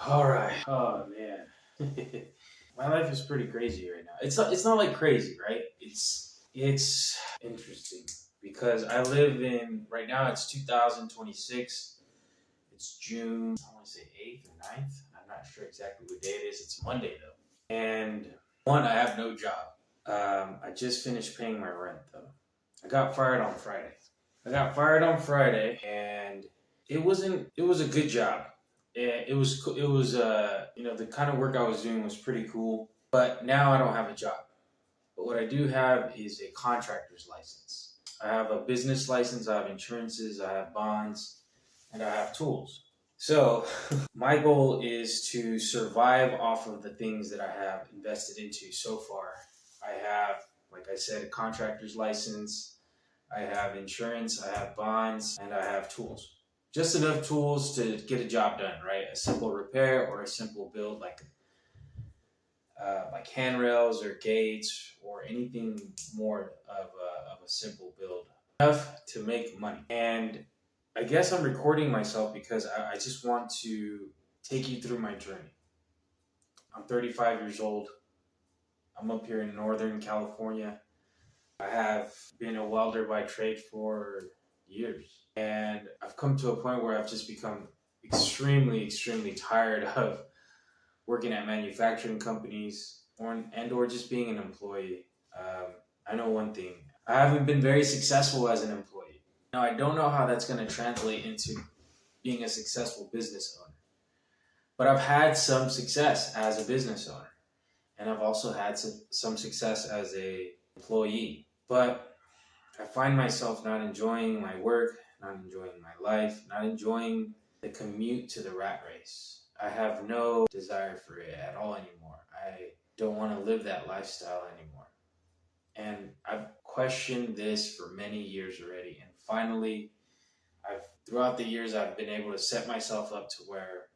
All right. Oh man, my life is pretty crazy right now. It's not like crazy, right? It's interesting because I live in right now. It's 2026. It's June. I want to say 8th or 9th. I'm not sure exactly what day it is. It's Monday though. And one, I have no job. I just finished paying my rent though. I got fired on Friday. And it wasn't. It was a good job. It was the kind of work I was doing was pretty cool. But now I don't have a job. But what I do have is a contractor's license. I have a business license. I have insurances. I have bonds, and I have tools. So my goal is to survive off of the things that I have invested into so far. I have, like I said, a contractor's license. I have insurance, I have bonds, and I have tools. Just enough tools to get a job done, right? A simple repair or a simple build like handrails or gates or anything more of a simple build. Enough to make money. And I guess I'm recording myself because I just want to take you through my journey. I'm 35 years old. I'm up here in Northern California. I have been a welder by trade for years. And I've come to a point where I've just become extremely tired of working at manufacturing companies or just being an employee. I know one thing. I haven't been very successful as an employee. Now, I don't know how that's going to translate into being a successful business owner. But I've had some success as a business owner. And I've also had some success as a employee. But I find myself not enjoying my work, not enjoying my life, not enjoying the commute to the rat race. I have no desire for it at all anymore. I don't want to live that lifestyle anymore. And I've questioned this for many years already. And finally, throughout the years, I've been able to set myself up to where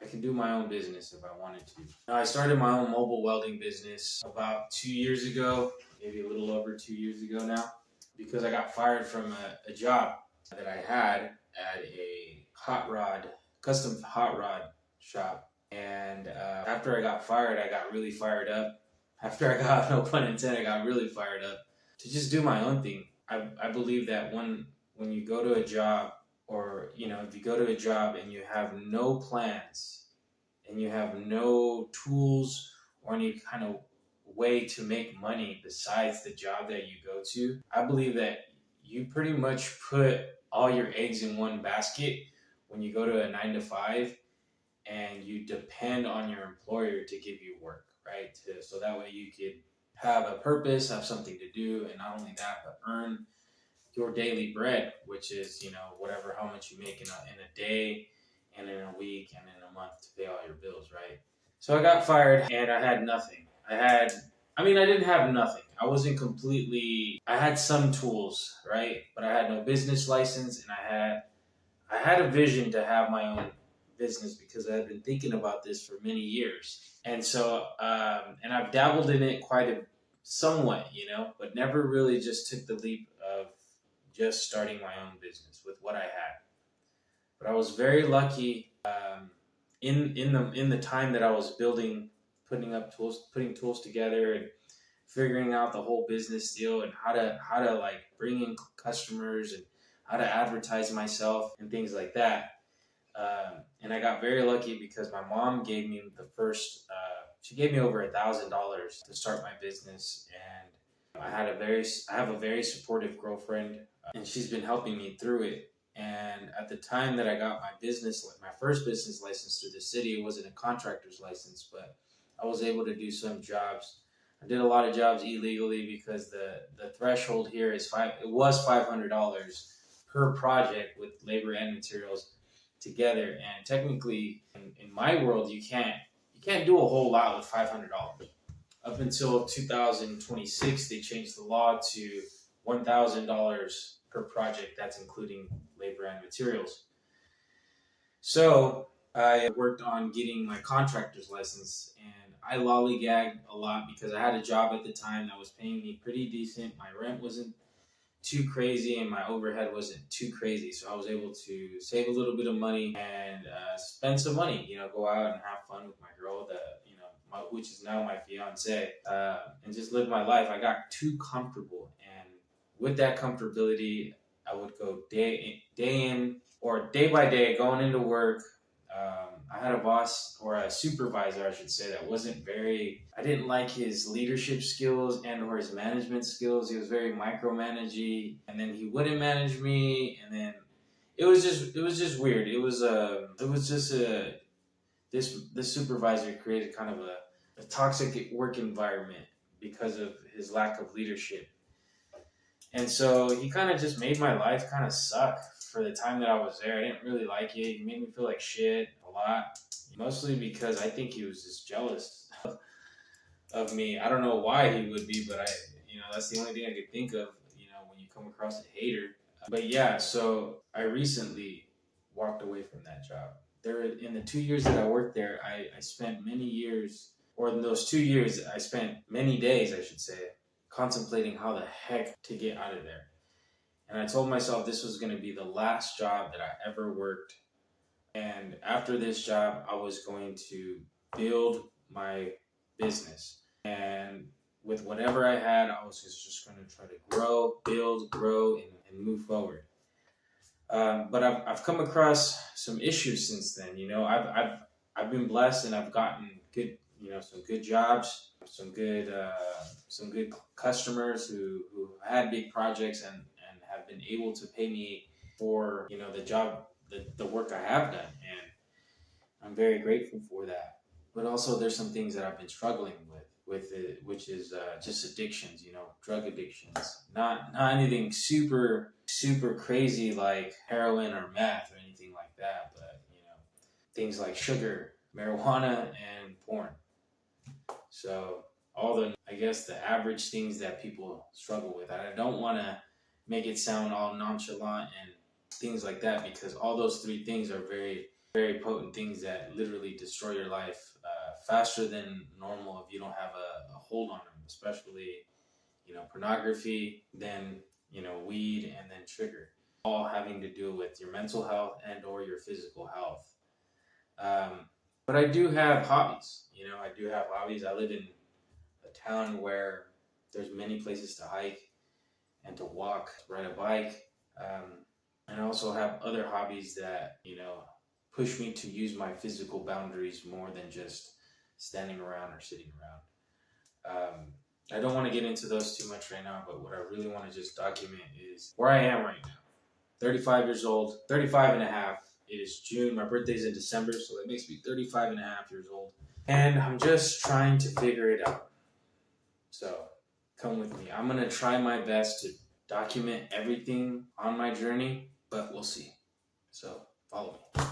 I can do my own business if I wanted to. Now, I started my own mobile welding business about 2 years ago, maybe a little over 2 years ago now, because I got fired from a job that I had at a custom hot rod shop. And after I got fired, I got really fired up. After I got, no pun intended, I got really fired up to just do my own thing. I believe that when you go to a job, or if you go to a job and you have no plans and you have no tools or any kind of way to make money besides the job that you go to, I believe that you pretty much put all your eggs in one basket when you go to a 9 to 5 and you depend on your employer to give you work, right? So that way you could have a purpose, have something to do, and not only that, but earn your daily bread, which is, whatever, how much you make in a day and in a week and in a month to pay all your bills, right? So I got fired and I had nothing. I didn't have nothing. I had some tools, right? But I had no business license, and I had a vision to have my own business because I had been thinking about this for many years. And so, and I've dabbled in it somewhat, but never really just took the leap of just starting my own business with what I had. But I was very lucky in the time that I was putting tools together and figuring out the whole business deal and how to like bring in customers and how to advertise myself and things like that. And I got very lucky because my mom gave me she gave me over $1,000 to start my business, and I have a very supportive girlfriend, and she's been helping me through it. And at the time that I got my first business license through the city, it wasn't a contractor's license, but I was able to do some jobs. I did a lot of jobs illegally because the threshold here it was $500 per project with labor and materials together. And technically, in my world, you can't do a whole lot with $500. Up until 2026, they changed the law to $1,000 per project. That's including labor and materials. So I worked on getting my contractor's license, and I lollygagged a lot because I had a job at the time that was paying me pretty decent. My rent wasn't too crazy and my overhead wasn't too crazy. So I was able to save a little bit of money and spend some money, go out and have fun with my girl which is now my fiance, and just live my life. I got too comfortable, and with that comfortability, I would go day in or day by day going into work. I had a boss or a supervisor, I should say, that wasn't very. I didn't like his leadership skills and or his management skills. He was very micromanagey, and then he wouldn't manage me, and then it was just weird. This supervisor created kind of a toxic work environment because of his lack of leadership. And so he kind of just made my life kind of suck for the time that I was there. I didn't really like it. He made me feel like shit a lot, mostly because I think he was just jealous of me. I don't know why he would be, but that's the only thing I could think of, when you come across a hater. But yeah, so I recently walked away from that job. In the 2 years that I worked there, I spent many years, or in those 2 years, I spent many days, I should say, contemplating how the heck to get out of there. And I told myself this was going to be the last job that I ever worked. And after this job, I was going to build my business. And with whatever I had, I was just going to try to grow, and move forward. But I've come across some issues since then. I've been blessed and I've gotten good, some good jobs, some good customers who had big projects and have been able to pay me for the job, the work I have done, and I'm very grateful for that. But also there's some things that I've been struggling with it, which is just addictions, drug addictions. Not anything super crazy like heroin or meth or anything like that, but things like sugar, marijuana, and porn. So all the average things that people struggle with. I don't want to make it sound all nonchalant and things like that, because all those three things are very, very potent things that literally destroy your life faster than normal if you don't have a hold on them, especially pornography, then weed, and then sugar, all having to do with your mental health and or your physical health. But I do have hobbies. I live in a town where there's many places to hike and to walk, ride a bike. And I also have other hobbies that, push me to use my physical boundaries more than just standing around or sitting around. I don't want to get into those too much right now, but what I really want to just document is where I am right now. 35 years old, 35 and a half. It is June. My birthday's in December, so that makes me 35 and a half years old. And I'm just trying to figure it out. So come with me. I'm going to try my best to document everything on my journey, but we'll see. So follow me.